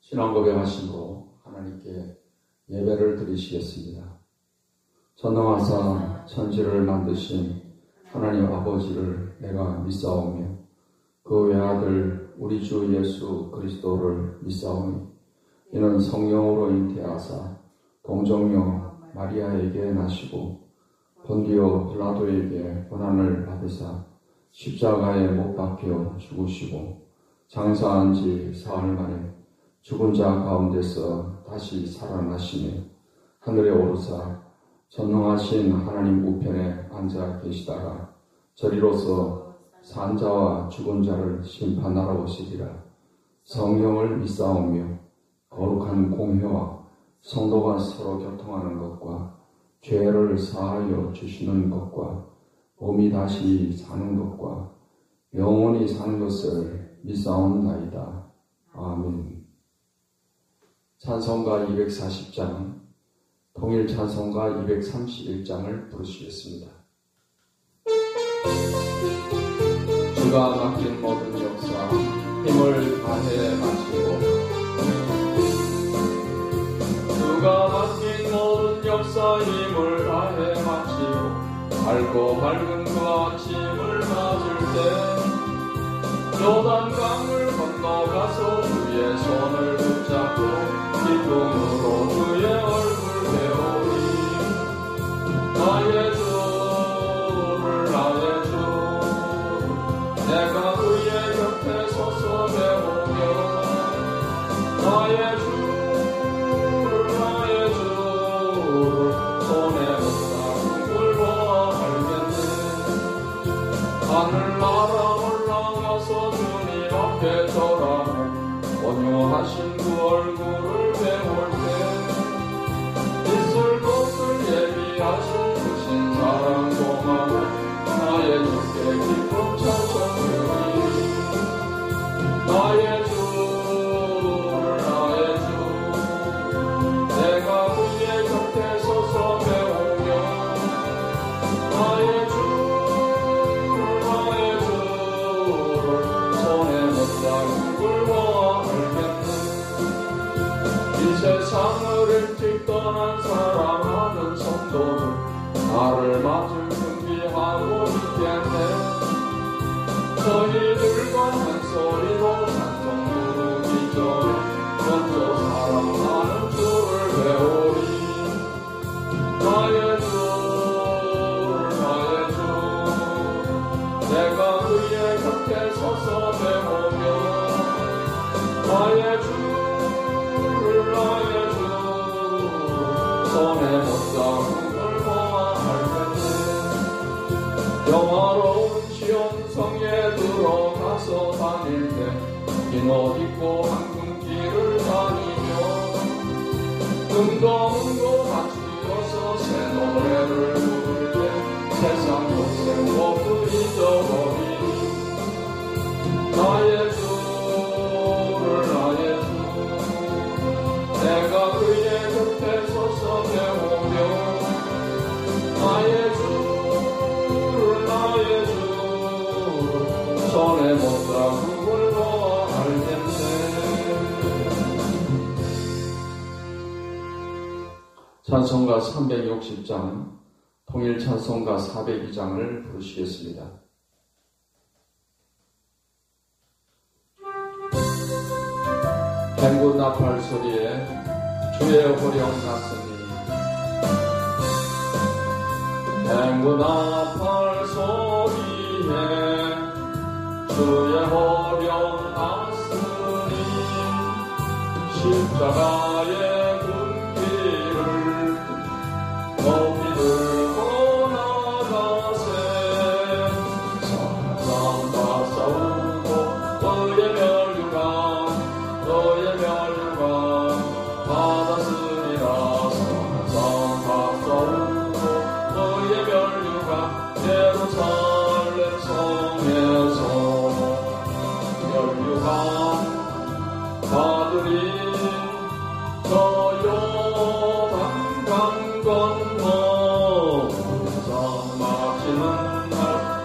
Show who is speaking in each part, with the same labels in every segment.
Speaker 1: 신앙 고백하심으로 하나님께 예배를 드리시겠습니다. 전능하사 천지를 만드신 하나님 아버지를 내가 믿사오며 그 외아들 우리 주 예수 그리스도를 믿사오니 이는 성령으로 잉태하사 동정녀 마리아에게 나시고 본디오 빌라도에게 고난을 받으사 십자가에 못 박혀 죽으시고 장사한 지 사흘 만에 죽은 자 가운데서 다시 살아나시며 하늘에 오르사 전능하신 하나님 우편에 앉아 계시다가 저리로서 산자와 죽은 자를 심판하러 오시리라. 성령을 믿사오며 거룩한 공회와 성도가 서로 교통하는 것과 죄를 사하여 주시는 것과 몸이 다시 사는 것과 영원히 사는 것을 믿사옵나이다. 아멘. 찬송가 240장, 통일 찬송가 231장을 부르시겠습니다. 주가 맡긴 모든 역사 힘을 다해 마치고 주가 맡긴 모든 역사 힘을 다해 마치고 밝고 밝은 그 아침을 맞을 때 요단강을 건너가서 주의 손을 붙잡고 기쁨으로 주의 얼굴 배우리. 나의 주를 나의 주 내가 그의 곁에 서서 배우며 나의 주를 손에 묻다 꿈을 보아 알겠네. 하늘나라 올라가서 주님 앞에 절하며 온유하신 그 얼굴을 배울 때 있을 곳을 예비하신 그 신사랑 고마워 나의 주께 기쁨 찬송하리. 나의 주를 나의 주 내가 그의 곁에 서서 배우며 나의 주를 손에 묻다 꿈을 보아 알겠네. 이 세상을 일찍 떠난 사랑하는 성도들 나를 맞을 준비하고 있겠네. 저희들과 한 소리로 찬송 부르기 전에 먼저 사랑하는 주를 배우리. 나의 주를 나의 주 내가 그의 곁에 서서 배우며 나의 주를 나의 주 손에 못다 꿈을 보아 알겠네. 영화로운 시온성에 들어가서 다닐 때 긴 옷 입고 황금길을 다니며 금동도 갖추어서 새 노래를 부를 때 세상 고생 모두 잊어버리니 나의 주를 나의 주 내가 그의 곁에 서서 배우며 나의 주를 나의 주 손에 못다 꿈을 보아 알겠네. 찬송가 360장, 통일 찬송가 402장을 부르시겠습니다. 행군 나팔 소리에 주의 호령 났으니 행군 나팔 소리에 주의 호령 났으니 십자가의 군기를 높이 들고 나가세. 사랑과 싸우고 너의 멸류관 받았으리라. 사랑과 싸우고 너의 멸류관 예루살렘 성에서 멸류관 받으리. 저 요단강 건너 상 마치는 날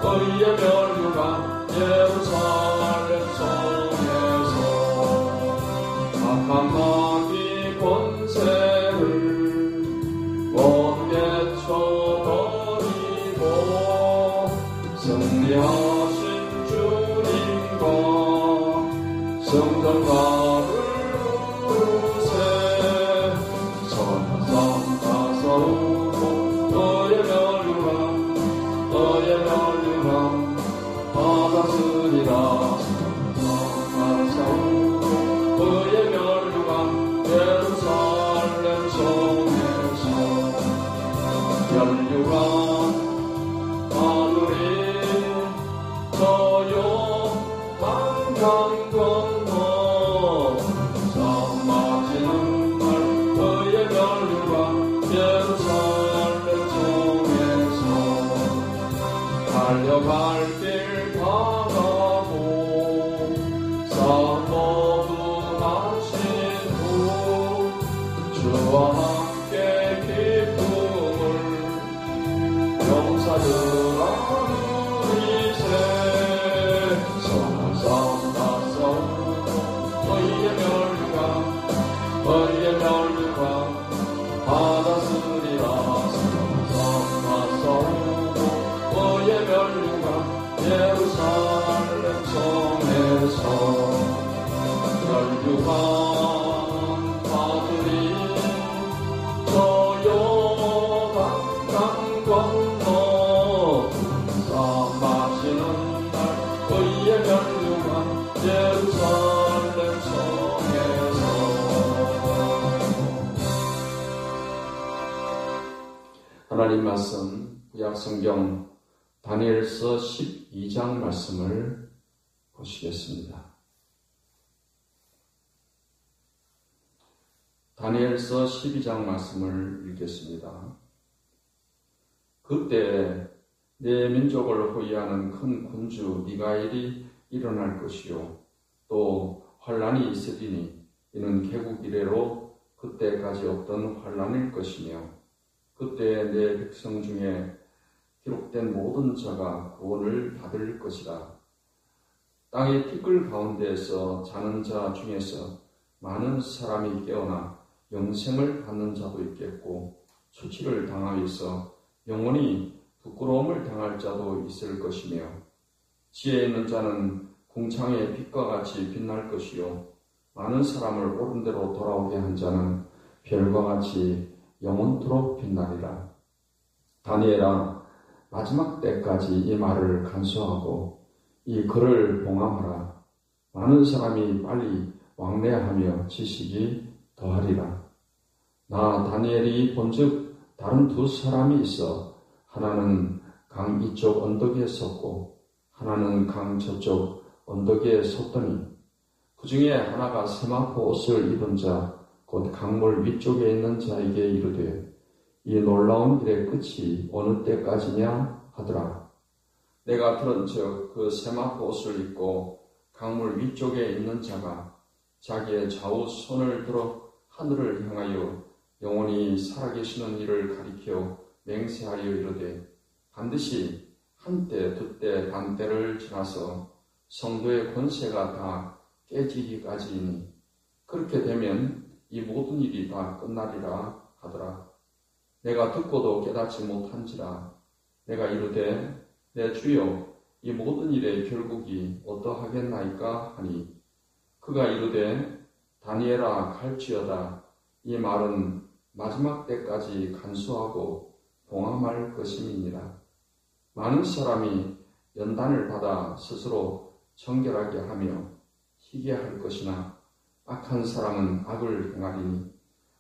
Speaker 1: 너희의 멸류관 예루살렘 성에서 악한 마귀 권세를 못 깨쳐버리고 승리하신 주님과 성전가를 부르세. 선한 가사우고 너의 멸류관 받았으리라. 가사우고 너의 멸류관 예루살렘 성에서 멸류관 하늘이 저요 강강 건너 삼아지는 날 너의 멸류관 예루살렘 성에서 달려갈 길 바라고 모두 하신 후 주와 함께 기쁨을 용사들아 누리세. 선한 싸움 다 싸우고 너희의 멸류관 받았으리라. 선한 싸움 다 싸우고 너희의 멸류관 예루살렘 성에서 멸류관 받으리. 저요 강강 건너 쌈 마시는 날 너희의 멸류관 예루살렘 성에서. 하나님 말씀 구약성경 다니엘서 12장 말씀을 보시겠습니다. 다니엘서 12장 말씀을 읽겠습니다. 그때 내 민족을 호위하는 큰 군주 미가엘이 일어날 것이요 또 환란이 있으리니 이는 개국 이래로 그때까지 없던 환란일 것이며 그때 내 백성 중에 기록된 모든 자가 구원을 받을 것이라. 땅의 티끌 가운데에서 자는 자 중에서 많은 사람이 깨어나 영생을 받는 자도 있겠고 수치를 당하여서 영원히 부끄러움을 당할 자도 있을 것이며 지혜 있는 자는 궁창의 빛과 같이 빛날 것이요 많은 사람을 옳은 대로 돌아오게 한 자는 별과 같이 영원토록 빛나리라. 다니엘아, 마지막 때까지 이 말을 간수하고 이 글을 봉함하라. 많은 사람이 빨리 왕래하며 지식이 더하리라. 나 다니엘이 본즉 다른 두 사람이 있어 하나는 강 이쪽 언덕에 섰고 하나는 강 저쪽 언덕에 섰더니 그 중에 하나가 세마포 옷을 입은 자 곧 강물 위쪽에 있는 자에게 이르되 이 놀라운 일의 끝이 어느 때까지냐 하더라. 내가 들은즉 그 세마포 옷을 입고 강물 위쪽에 있는 자가 자기의 좌우 손을 들어 하늘을 향하여 영원히 살아계시는 이를 가리켜 맹세하려 이르되 반드시 한때 두때 반때를 지나서 성도의 권세가 다 깨지기까지이니 그렇게 되면 이 모든 일이 다 끝나리라 하더라. 내가 듣고도 깨닫지 못한지라. 내가 이르되 내 주여 이 모든 일의 결국이 어떠하겠나이까 하니 그가 이르되 다니엘아 갈지어다. 이 말은 마지막 때까지 간수하고 봉함할 것임이니라. 많은 사람이 연단을 받아 스스로 정결하게 하며 희게 할 것이나 악한 사람은 악을 행하리니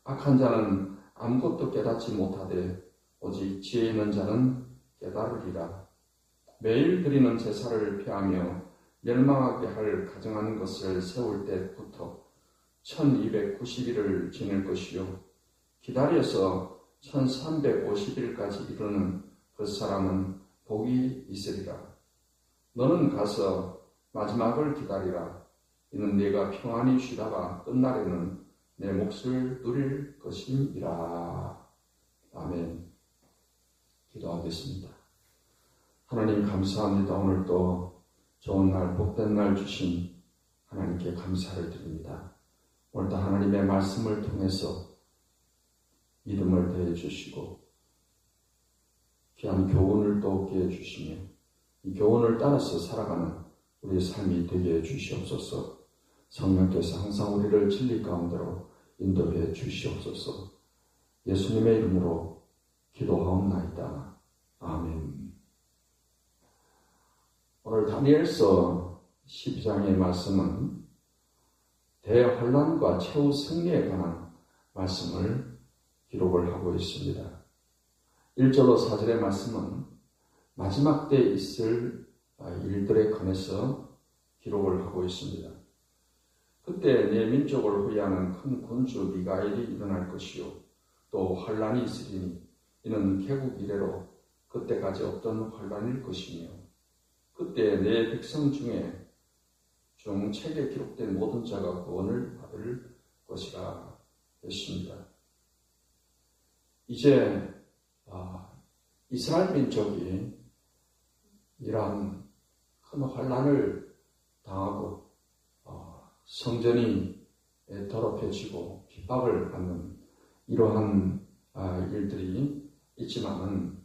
Speaker 1: 악한 자는 아무것도 깨닫지 못하되 오직 지혜 있는 자는 깨달으리라. 매일 드리는 제사를 폐하며 멸망하게 할 가정하는 것을 세울 때부터 1290일을 지낼 것이요 기다려서 1350일까지 이르는 그 사람은 복이 있으리라. 너는 가서 마지막을 기다리라. 이는 네가 평안히 쉬다가 끝날에는 내 몫을 누릴 것임이라. 아멘. 기도하겠습니다. 하나님 감사합니다. 오늘도 좋은 날 복된 날 주신 하나님께 감사를 드립니다. 오늘도 하나님의 말씀을 통해서 믿음을 더해 주시고 귀한 교훈을 또 얻게 해주시며 이 교훈을 따라서 살아가는 우리의 삶이 되게 해주시옵소서. 성령께서 항상 우리를 진리 가운데로 인도해 주시옵소서. 예수님의 이름으로 기도하옵나이다. 아멘. 오늘 다니엘서 12장의 말씀은 대환란과 최후 승리에 관한 말씀을 기록을 하고 있습니다. 1절로 4절의 말씀은 마지막 때 있을 일들에 관해서 기록을 하고 있습니다. 그때 내 민족을 후회하는 큰 군주 미가엘이 일어날 것이요 또 환란이 있으리니 이는 개국 이래로 그때까지 없던 환란일 것이며 그때 내 백성 중 책에 기록된 모든 자가 구원을 받을 것이라 했습니다. 이제 이스라엘 민족이 이러한 큰 환란을 당하고 성전이 더럽혀지고 핍박을 받는 이러한 일들이 있지만은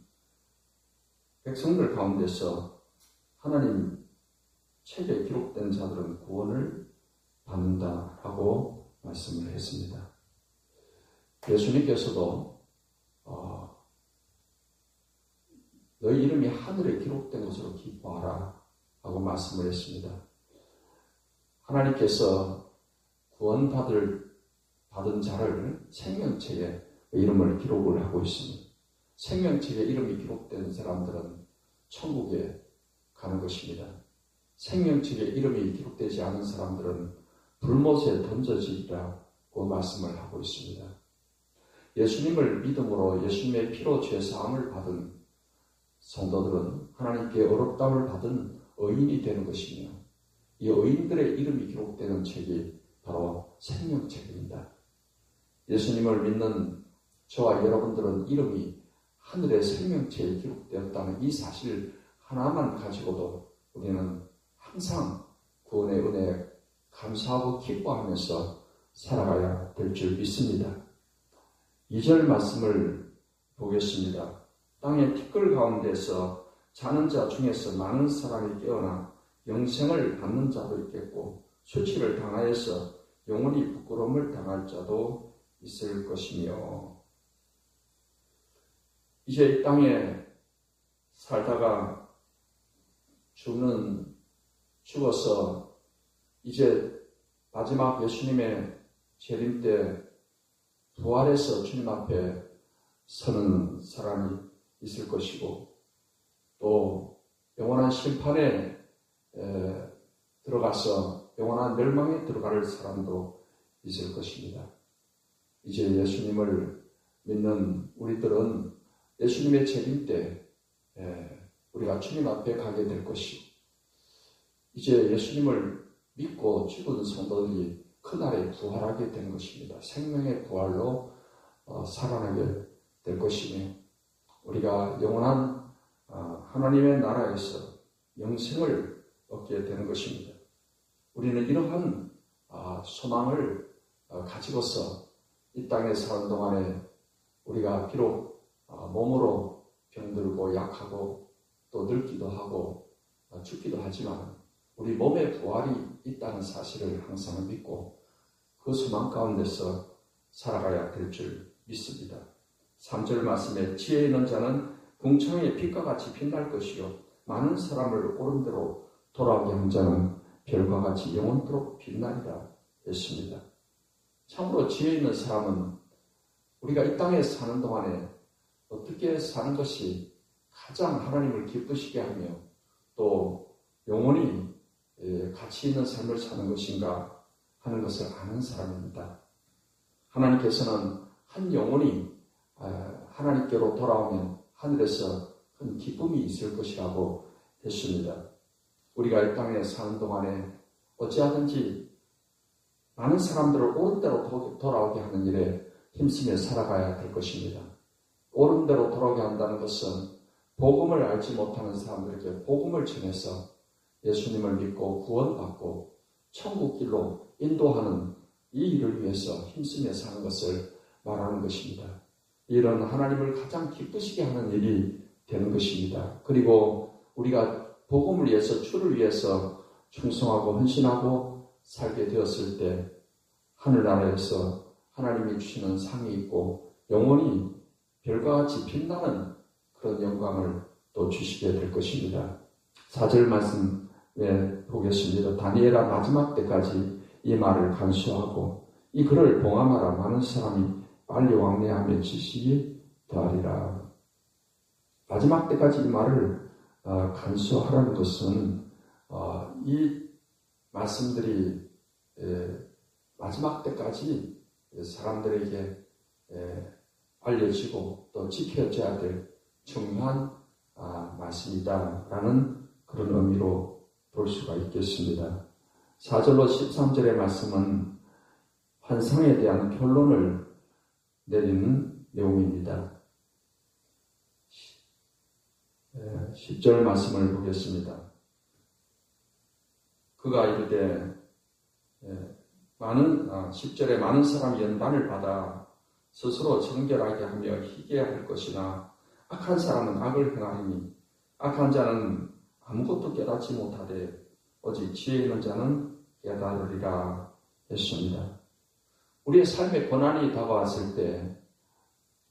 Speaker 1: 백성들 가운데서 하나님 책에 기록된 자들은 구원을 받는다라고 말씀을 했습니다. 예수님께서도 너희 이름이 하늘에 기록된 것으로 기뻐하라 하고 말씀을 했습니다. 하나님께서 구원받은 자를 생명책에 이름을 기록을 하고 있습니다. 생명책에 이름이 기록된 사람들은 천국에 가는 것입니다. 생명책에 이름이 기록되지 않은 사람들은 불못에 던져지리라고 말씀을 하고 있습니다. 예수님을 믿음으로 예수님의 피로 죄사함을 받은 성도들은 하나님께 의롭다움을 받은 의인이 되는 것이며 이 의인들의 이름이 기록되는 책이 바로 생명책입니다. 예수님을 믿는 저와 여러분들은 이름이 하늘의 생명책에 기록되었다는 이 사실 하나만 가지고도 우리는 항상 구원의 은혜에 감사하고 기뻐하면서 살아가야 될 줄 믿습니다. 2절 말씀을 보겠습니다. 땅의 티끌 가운데서 자는 자 중에서 많은 사람이 깨어나 영생을 받는 자도 있겠고 수치를 당하여서 영원히 부끄러움을 당할 자도 있을 것이며 이제 이 땅에 살다가 죽어서 이제 마지막 예수님의 재림 때 부활해서 주님 앞에 서는 사람이 있을 것이고 또 영원한 심판에 들어가서 영원한 멸망에 들어갈 사람도 있을 것입니다. 이제 예수님을 믿는 우리들은 예수님의 재림 때 우리가 주님 앞에 가게 될 것이고 이제 예수님을 믿고 죽은 성도들이 그날에 부활하게 되는 것입니다. 생명의 부활로 살아나게 될 것이며 우리가 영원한 하나님의 나라에서 영생을 얻게 되는 것입니다. 우리는 이러한 소망을 가지고서 이 땅에 사는 동안에 우리가 비록 몸으로 병들고 약하고 또 늙기도 하고 죽기도 하지만 우리 몸의 부활이 있다는 사실을 항상 믿고 그 소망 가운데서 살아가야 될 줄 믿습니다. 3절 말씀에 지혜 있는 자는 궁창의 빛과 같이 빛날 것이요 많은 사람을 옳은 대로 돌아오게 한 자는 별과 같이 영원토록 빛나리라 했습니다. 참으로 지혜 있는 사람은 우리가 이 땅에 사는 동안에 어떻게 사는 것이 가장 하나님을 기쁘시게 하며 또 영원히 가치 있는 삶을 사는 것인가 하는 것을 아는 사람입니다. 하나님께서는 한 영혼이 하나님께로 돌아오면 하늘에서 큰 기쁨이 있을 것이라고 했습니다. 우리가 이 땅에 사는 동안에 어찌하든지 많은 사람들을 옳은 대로 돌아오게 하는 일에 힘쓰며 살아가야 될 것입니다. 옳은 대로 돌아오게 한다는 것은 복음을 알지 못하는 사람들에게 복음을 전해서 예수님을 믿고 구원받고 천국 길로 인도하는 이 일을 위해서 힘쓰며 사는 것을 말하는 것입니다. 이런 하나님을 가장 기쁘시게 하는 일이 되는 것입니다. 그리고 우리가 복음을 위해서, 주를 위해서 충성하고 헌신하고 살게 되었을 때 하늘나라에서 하나님이 주시는 상이 있고 영원히 별과 같이 빛나는 그런 영광을 또 주시게 될 것입니다. 4절 말씀에 보겠습니다. 다니엘아, 마지막 때까지 이 말을 간수하고 이 글을 봉함하라. 많은 사람이 빨리 왕래하며 지식이 더하리라. 마지막 때까지 이 말을 간수하라는 것은 이 말씀들이 마지막 때까지 사람들에게 알려지고 또 지켜져야 될 중요한 말씀이다라는 그런 의미로 볼 수가 있겠습니다. 4절로 13절의 말씀은 환상에 대한 결론을 내리는 내용입니다. 10절 말씀을 보겠습니다. 그가 이르되 10절에 많은 사람이 연단을 받아 스스로 정결하게 하며 희게 할 것이나 악한 사람은 악을 행하리니 악한 자는 아무것도 깨닫지 못하되 오직 지혜 있는 자는 깨달으리라 했습니다. 우리의 삶에 고난이 다가왔을 때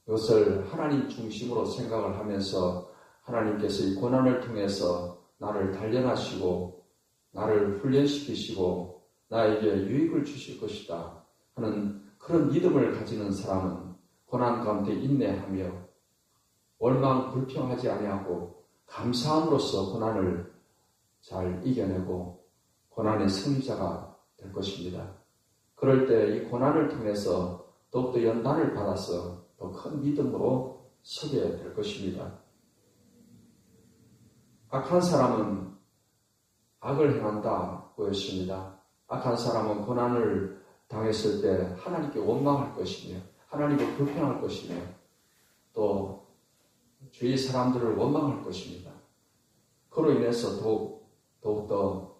Speaker 1: 그것을 하나님 중심으로 생각을 하면서 하나님께서 이 고난을 통해서 나를 단련하시고 나를 훈련시키시고 나에게 유익을 주실 것이다 하는 그런 믿음을 가지는 사람은 고난 가운데 인내하며 원망 불평하지 아니하고 감사함으로써 고난을 잘 이겨내고 고난의 승리자가 될 것입니다. 그럴 때 이 고난을 통해서 더욱더 연단을 받아서 더 큰 믿음으로 서게 될 것입니다. 악한 사람은 악을 행한다고 했습니다. 악한 사람은 고난을 당했을 때 하나님께 원망할 것이며 하나님을 불평할 것이며 또 주위 사람들을 원망할 것입니다. 그로 인해서 더욱더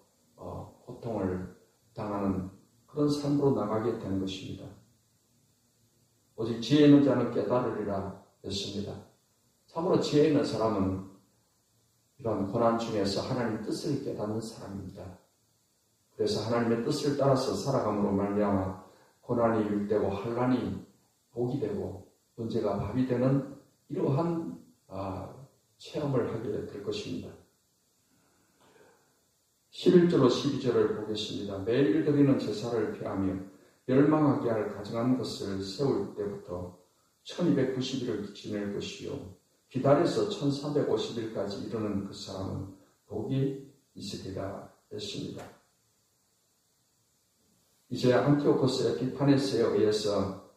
Speaker 1: 고통을 당하는 그런 삶으로 나가게 되는 것입니다. 오직 지혜 있는 자는 깨달으리라 했습니다. 참으로 지혜 있는 사람은 이런 고난 중에서 하나님의 뜻을 깨닫는 사람입니다. 그래서 하나님의 뜻을 따라서 살아감으로 말미암아 고난이 유익되고 환난이 복이 되고 문제가 밥이 되는 이러한 체험을 하게 될 것입니다. 11절로 12절을 보겠습니다. 매일 드리는 제사를 피하며 멸망하게 할 가증한 것을 세울 때부터 1290일을 지낼 것이요 기다려서 1350일까지 이르는 그 사람은 복이 있으리라 했습니다. 이제 안티오코스 에피파네스에 의해서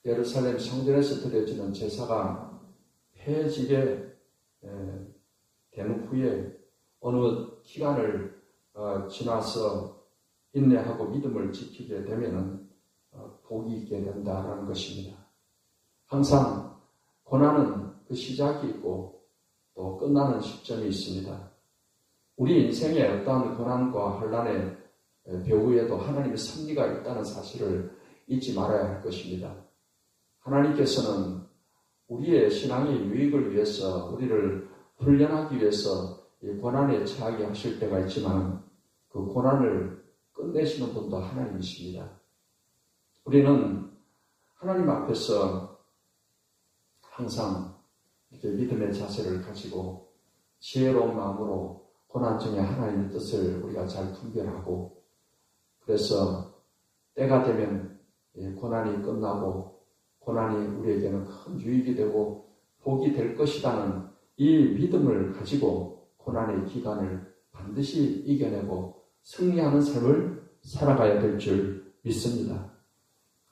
Speaker 1: 예루살렘 성전에서 드려지는 제사가 폐지게 된 후에 어느 기간을 지나서 인내하고 믿음을 지키게 되면 복이 있게 된다는 것입니다. 항상 고난은 그 시작이 있고 또 끝나는 시점이 있습니다. 우리 인생에 어떠한 고난과 환난의 배후에도 하나님의 섭리가 있다는 사실을 잊지 말아야 할 것입니다. 하나님께서는 우리의 신앙의 유익을 위해서 우리를 훈련하기 위해서 이 고난에 처하게 하실 때가 있지만 그 고난을 끝내시는 분도 하나님이십니다. 우리는 하나님 앞에서 항상 이렇게 믿음의 자세를 가지고 지혜로운 마음으로 고난 중에 하나님의 뜻을 우리가 잘 분별하고 그래서 때가 되면 고난이 끝나고 고난이 우리에게는 큰 유익이 되고 복이 될 것이라는 이 믿음을 가지고 고난의 기간을 반드시 이겨내고 승리하는 삶을 살아가야 될 줄 믿습니다.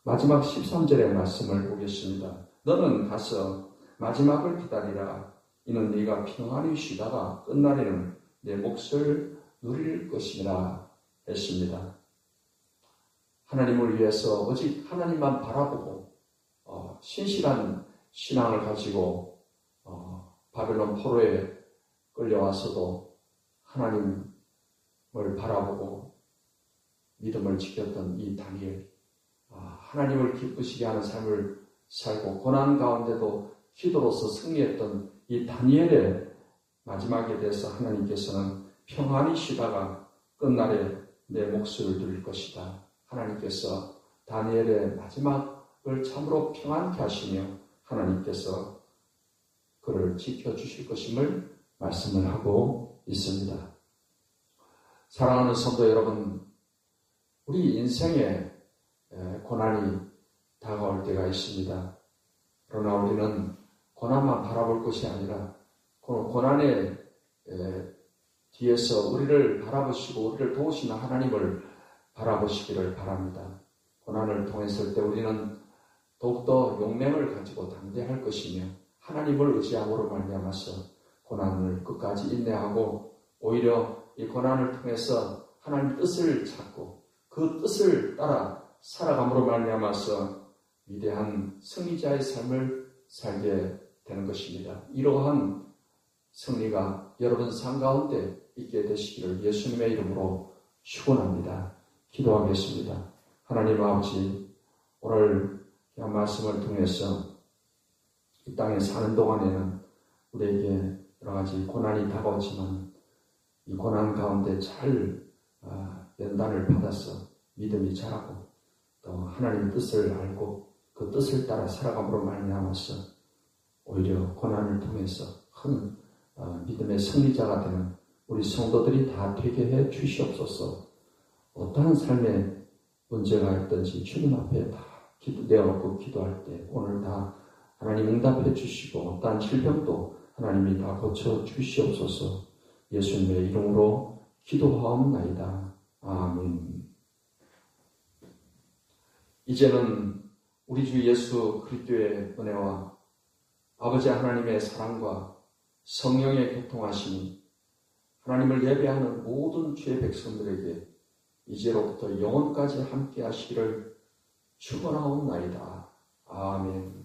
Speaker 1: 마지막 13절의 말씀을 보겠습니다. 너는 가서 마지막을 기다리라. 이는 네가 평안히 쉬다가 끝날에는 내 몫을 누릴 것이라 했습니다. 하나님을 위해서 오직 하나님만 바라보고 신실한 신앙을 가지고 바벨론 포로에 끌려와서도 하나님을 바라보고 믿음을 지켰던 이 다니엘, 하나님을 기쁘시게 하는 삶을 살고 고난 가운데도 기도로서 승리했던 이 다니엘의 마지막에 대해서 하나님께서는 평안히 쉬다가 끝날에 내 목숨을 드릴 것이다. 하나님께서 다니엘의 마지막을 참으로 평안케 하시며 하나님께서 그를 지켜주실 것임을 말씀을 하고 있습니다. 사랑하는 성도 여러분, 우리 인생에 고난이 다가올 때가 있습니다. 그러나 우리는 고난만 바라볼 것이 아니라 고난의 뒤에서 우리를 바라보시고 우리를 도우시는 하나님을 바라보시기를 바랍니다. 고난을 통했을 때 우리는 더욱더 용맹을 가지고 담대할 것이며 하나님을 의지함으로 말미암아서 고난을 끝까지 인내하고 오히려 이 고난을 통해서 하나님 뜻을 찾고 그 뜻을 따라 살아감으로 말미암아서 위대한 승리자의 삶을 살게 되는 것입니다. 이러한 승리가 여러분 삶 가운데 있게 되시기를 예수님의 이름으로 축원합니다. 기도하겠습니다. 하나님 아버지, 오늘 이 말씀을 통해서 이 땅에 사는 동안에는 우리에게 여러 가지 고난이 다가오지만 이 고난 가운데 잘 연단을 받아서 믿음이 자라고 또 하나님 뜻을 알고 그 뜻을 따라 살아감으로 말미암아서 오히려 고난을 통해서 큰 믿음의 승리자가 되는 우리 성도들이 다 되게 해 주시옵소서. 어떠한 삶에 문제가 있든지 주님 앞에 다 내어놓고 기도할 때 오늘 다 하나님 응답해 주시고 어떠한 질병도 하나님이 다 고쳐 주시옵소서. 예수님의 이름으로 기도하옵나이다. 아멘. 이제는 우리 주 예수 그리스도의 은혜와 아버지 하나님의 사랑과 성령의 교통하심이 하나님을 예배하는 모든 주의 백성들에게 이제로부터 영원까지 함께 하시기를 축원하옵나이다. 아멘.